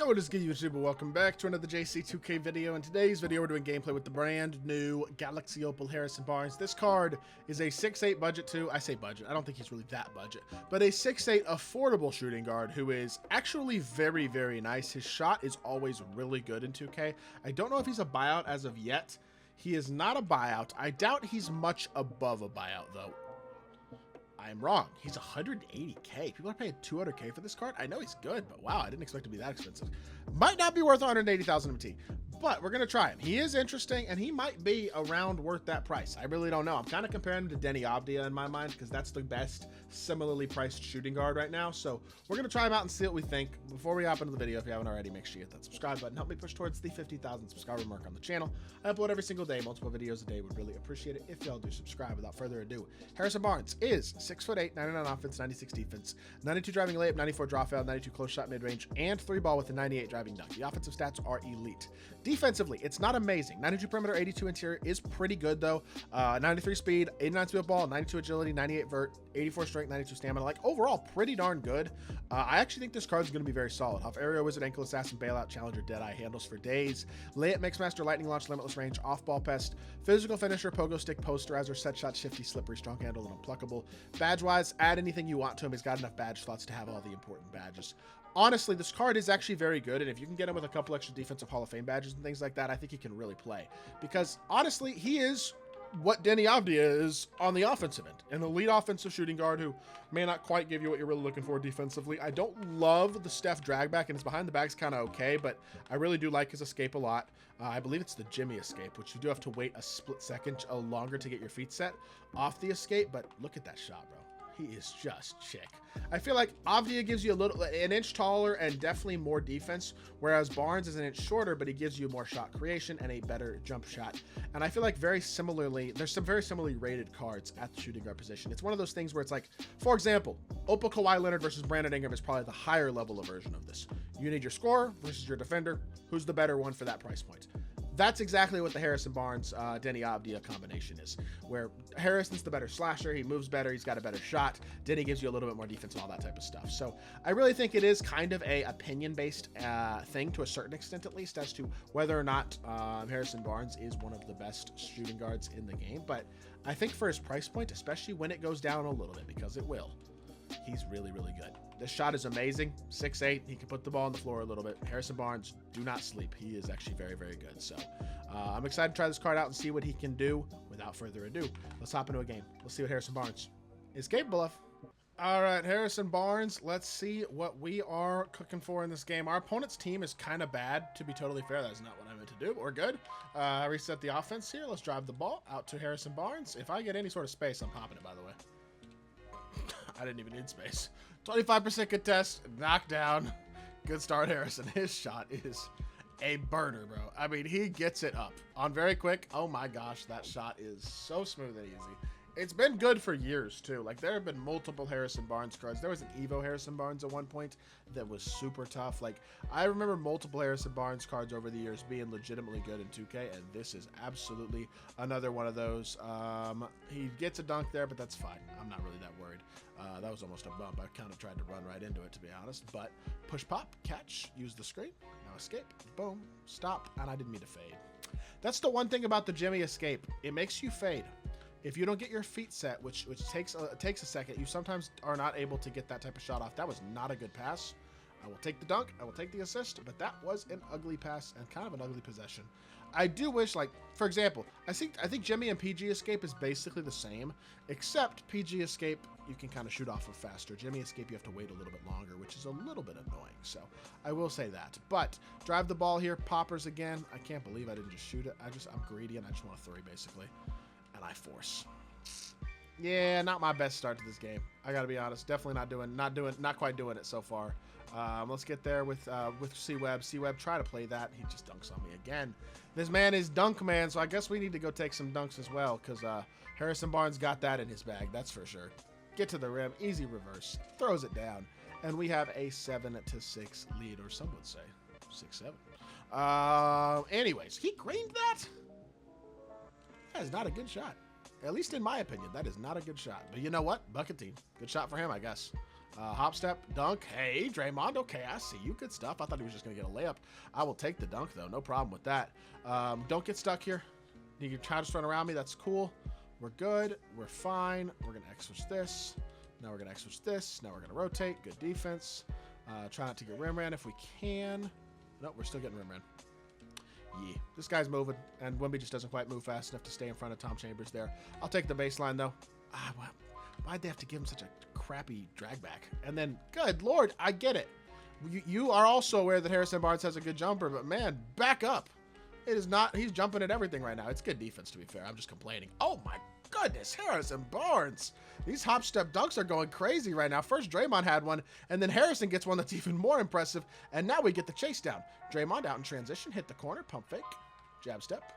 Yo, what is good, YouTube? Welcome back to another JC2K video. In today's video, we're doing gameplay with the brand new Galaxy Opal Harrison Barnes. This card is a 6'8 budget too. I say budget. I don't think he's really that budget. But a 6'8 affordable shooting guard who is actually very, very nice. His shot is always really good in 2K. I don't know if he's a buyout as of yet. He is not a buyout. I doubt he's much above a buyout, though. I'm wrong. He's 180k. People are paying 200k for this card. I know he's good, but wow, I didn't expect it to be that expensive. Might not be worth 180,000 MT, but we're gonna try him. He is interesting, and he might be around worth that price. I really don't know. I'm kind of comparing him to Denny Avdia in my mind because that's the best similarly priced shooting guard right now. So we're gonna try him out and see what we think. Before we hop into the video, if you haven't already, make sure you hit that subscribe button. Help me push towards the 50,000 subscriber mark on the channel. I upload every single day, multiple videos a day. Would really appreciate it if y'all do subscribe. Without further ado, Harrison Barnes is 6'8", 99 offense, 96 defense, 92 driving layup, 94 draw foul, 92 close shot mid-range, and 3 ball with a 98 driving dunk. The offensive stats are elite. Defensively, it's not amazing. 92 perimeter, 82 interior is pretty good though. 93 speed, 89 speed ball, 92 agility, 98 vert, 84 strength, 92 stamina. Like overall, pretty darn good. I actually think this card is going to be very solid. Off aerial wizard, ankle assassin, bailout, challenger, deadeye, handles for days. Layup, mixmaster, lightning launch, limitless range, off ball pest, physical finisher, pogo stick, posterizer, set shot, shifty, slippery, strong handle, and unpluckable. Badge wise, add anything you want to him. He's got enough badge slots to have all the important badges. Honestly, this card is actually very good, and if you can get him with a couple extra defensive Hall of Fame badges and things like that, I think he can really play. Because, honestly, he is what Denny Avdia is on the offensive end. An elite offensive shooting guard who may not quite give you what you're really looking for defensively. I don't love the Steph drag back, and his behind the back's kind of okay, but I really do like his escape a lot. I believe it's the Jimmy escape, which you do have to wait a split second longer to get your feet set off the escape, but look at that shot, bro. He is just chick. I feel like Avdia gives you an inch taller and definitely more defense, whereas Barnes is an inch shorter, but he gives you more shot creation and a better jump shot. And I feel like very similarly, there's some very similarly rated cards at the shooting guard position. It's one of those things where it's like, for example, OPAL Kawhi Leonard versus Brandon Ingram is probably the higher level version of this. You need your scorer versus your defender. Who's the better one for that price point? That's exactly what the Harrison Barnes, Denny Avdia combination is, where Harrison's the better slasher, he moves better, he's got a better shot, Denny gives you a little bit more defense and all that type of stuff. So I really think it is kind of a opinion-based thing to a certain extent, at least, as to whether or not Harrison Barnes is one of the best shooting guards in the game. But I think for his price point, especially when it goes down a little bit, because it will, he's really, really good. This shot is amazing. 6'8", he can put the ball on the floor a little bit. Harrison Barnes, do not sleep. He is actually very, very good. So I'm excited to try this card out and see what he can do. Without further ado, let's hop into a game. Let's see what Harrison Barnes is capable of. All right, Harrison Barnes, let's see what we are cooking for in this game. Our opponent's team is kind of bad, to be totally fair. That's not what I meant to do. We're good. Reset the offense here. Let's drive the ball out to Harrison Barnes. If I get any sort of space, I'm popping it, by the way. I didn't even need space. 25% contest, knockdown. Good start, Harrison. His shot is a burner, bro. I mean, he gets it up on very quick. Oh my gosh, that shot is so smooth and easy. It's been good for years too. Like there have been multiple Harrison Barnes cards. There was an Evo Harrison Barnes at one point that was super tough. Like I remember multiple Harrison Barnes cards over the years being legitimately good in 2K, and this is absolutely another one of those. He gets a dunk there, but that's fine. I'm not really that worried. That was almost a bump. I kind of tried to run right into it, to be honest. But push, pop, catch, use the screen. Now escape, boom, stop, and I didn't mean to fade. That's the one thing about the Jimmy escape. It makes you fade. If you don't get your feet set, which takes a second, you sometimes are not able to get that type of shot off. That was not a good pass. I will take the dunk, I will take the assist, but that was an ugly pass and kind of an ugly possession. I do wish, like, for example, I think Jimmy and PG Escape is basically the same, except PG Escape you can kind of shoot off of faster. Jimmy Escape you have to wait a little bit longer, which is a little bit annoying. So I will say that. But drive the ball here, poppers again. I can't believe I didn't just shoot it. I'm greedy and I just want to three basically. And I force. Yeah, not my best start to this game. I gotta be honest. Definitely not quite doing it so far. Let's get there with C-Web. C-Web, try to play that. He just dunks on me again. This man is dunk man, so I guess we need to go take some dunks as well, because Harrison Barnes got that in his bag, that's for sure. Get to the rim, easy reverse, throws it down, and we have a 7-6 lead, or some would say 6-7. Anyways, he greened that. That is not a good shot. At least in my opinion, that is not a good shot. But you know what? Bucket team. Good shot for him, I guess. Hop step, dunk. Hey, Draymond. Okay, I see you. Good stuff. I thought he was just going to get a layup. I will take the dunk, though. No problem with that. Don't get stuck here. You can try to run around me. That's cool. We're good. We're fine. We're going to X-switch this. Now we're going to X-switch this. Now we're going to rotate. Good defense. Try not to get rim ran if we can. Nope, we're still getting rim ran. Yeah, this guy's moving, and Wemby just doesn't quite move fast enough to stay in front of Tom Chambers there. I'll take the baseline, though. Why'd they have to give him such a crappy drag back? And then, good Lord, I get it. You are also aware that Harrison Barnes has a good jumper, but man, back up. It is not, he's jumping at everything right now. It's good defense, to be fair. I'm just complaining. Oh my goodness, Harrison Barnes. These hop step dunks are going crazy right now. First, Draymond had one, and then Harrison gets one that's even more impressive, and now we get the chase down. Draymond out in transition, hit the corner, pump fake, jab step,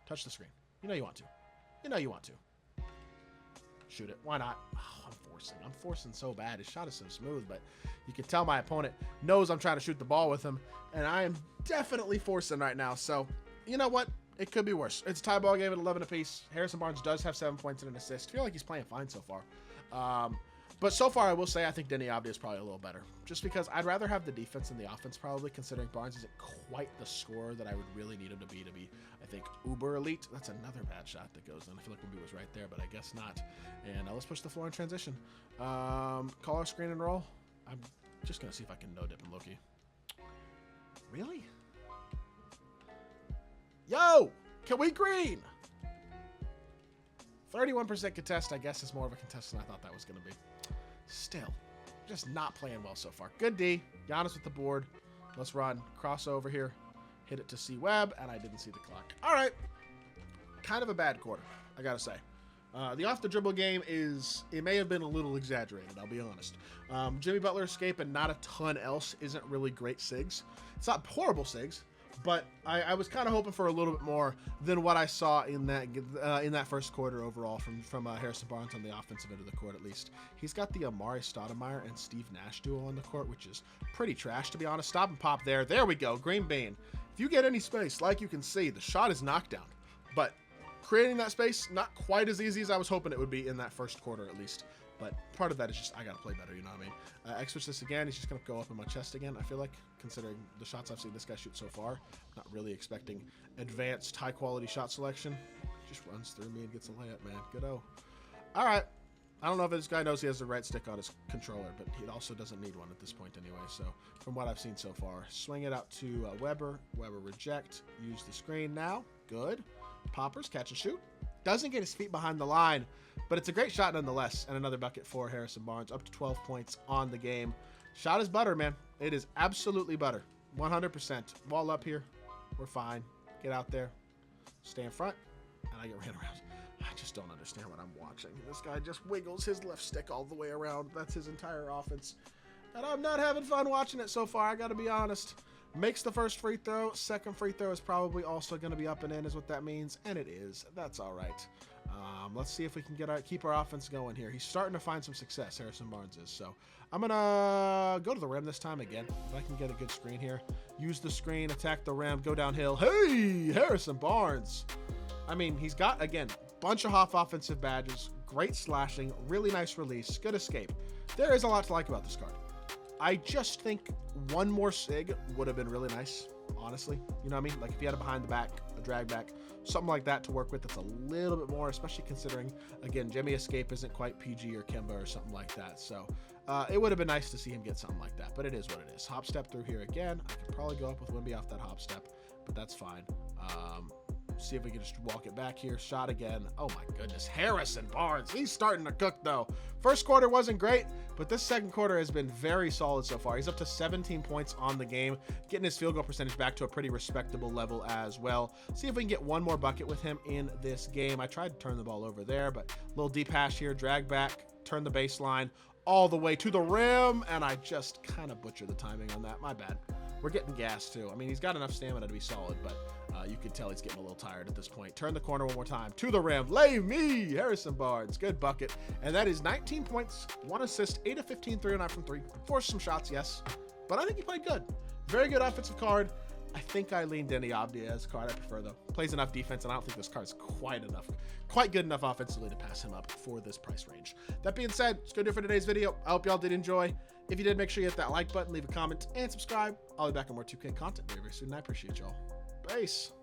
touch the screen. You know you want to. You know you want to. Shoot it. Why not? Oh, I'm forcing so bad. His shot is so smooth, but you can tell my opponent knows I'm trying to shoot the ball with him, and I am definitely forcing right now. So, you know what? It could be worse. It's a tie ball game at 11 apiece. Harrison Barnes does have 7 points and an assist. I feel like he's playing fine so far. But so far, I will say I think Denny Abdi is probably a little better. Just because I'd rather have the defense than the offense, probably, considering Barnes isn't quite the scorer that I would really need him to be, I think, uber elite. That's another bad shot that goes in. I feel like Wemby was right there, but I guess not. And let's push the floor in transition. Call our screen and roll. I'm just going to see if I can no-dip him, Loki. Really? Yo! Can we green? 31% contest, I guess, is more of a contest than I thought that was going to be. Still, just not playing well so far. Good D. Giannis with the board. Let's run. Crossover here. Hit it to C Webb, and I didn't see the clock. All right. Kind of a bad quarter, I got to say. The off-the-dribble game it may have been a little exaggerated, I'll be honest. Jimmy Butler escape and not a ton else isn't really great SIGs. It's not horrible SIGs, but I was kind of hoping for a little bit more than what I saw in that first quarter overall from Harrison Barnes on the offensive end of the court, at least. He's got the Amari Stoudemire and Steve Nash duo on the court, which is pretty trash, to be honest. Stop and pop there. There we go. Green bean. If you get any space, like you can see, the shot is knocked down. But creating that space, not quite as easy as I was hoping it would be in that first quarter, at least. But part of that is just I got to play better, you know what I mean? X-switch this again. He's just going to go up in my chest again, I feel like, considering the shots I've seen this guy shoot so far. Not really expecting advanced, high-quality shot selection. Just runs through me and gets a layup, man. Good-o. All right. I don't know if this guy knows he has the right stick on his controller, but he also doesn't need one at this point anyway. So from what I've seen so far, swing it out to Weber. Weber reject. Use the screen now. Good. Poppers, catch and shoot. Doesn't get his feet behind the line, but it's a great shot nonetheless. And another bucket for Harrison Barnes, up to 12 points on the game. Shot is butter, man. It is absolutely butter. 100%. Ball up here. We're fine. Get out there. Stay in front. And I get ran around. I just don't understand what I'm watching. This guy just wiggles his left stick all the way around. That's his entire offense. And I'm not having fun watching it so far, I got to be honest. Makes the first free throw. Second free throw is probably also going to be up and in is what that means. And it is. That's all right. Let's see if we can keep our offense going here. He's starting to find some success, Harrison Barnes is. So I'm going to go to the rim this time again. If I can get a good screen here. Use the screen, attack the rim, go downhill. Hey, Harrison Barnes. I mean, he's got, again, bunch of half offensive badges, great slashing, really nice release, good escape. There is a lot to like about this card. I just think one more SIG would have been really nice, honestly. You know what I mean? Like if you had a behind the back, a drag back, something like that to work with that's a little bit more, especially considering, again, Jimmy Escape isn't quite PG or Kemba or something like that. So it would have been nice to see him get something like that, but it is what it is. Hop step through here again. I could probably go up with Wemby off that hop step, but that's fine. See if we can just walk it back here. Shot again. Oh my goodness. Harrison Barnes. He's starting to cook though. First quarter wasn't great, but this second quarter has been very solid so far. He's up to 17 points on the game, getting his field goal percentage back to a pretty respectable level as well. See if we can get one more bucket with him in this game. I tried to turn the ball over there, but a little deep hash here. Drag back, turn the baseline all the way to the rim, and I just kind of butchered the timing on that. My bad. We're getting gas too. I mean, he's got enough stamina to be solid, but you can tell he's getting a little tired at this point. Turn the corner one more time. To the rim. Lay me. Harrison Barnes. Good bucket. And that is 19 points, 1 assist, 8 of 15, 3 of 9 from 3. Forced some shots, yes. But I think he played good. Very good offensive card. I think I leaned in Diaz as a card I prefer, though. Plays enough defense, and I don't think this card is quite good enough offensively to pass him up for this price range. That being said, it's going to do it for today's video. I hope y'all did enjoy. If you did, make sure you hit that like button, leave a comment, and subscribe. I'll be back on more 2K content very, very soon, and I appreciate y'all. Peace.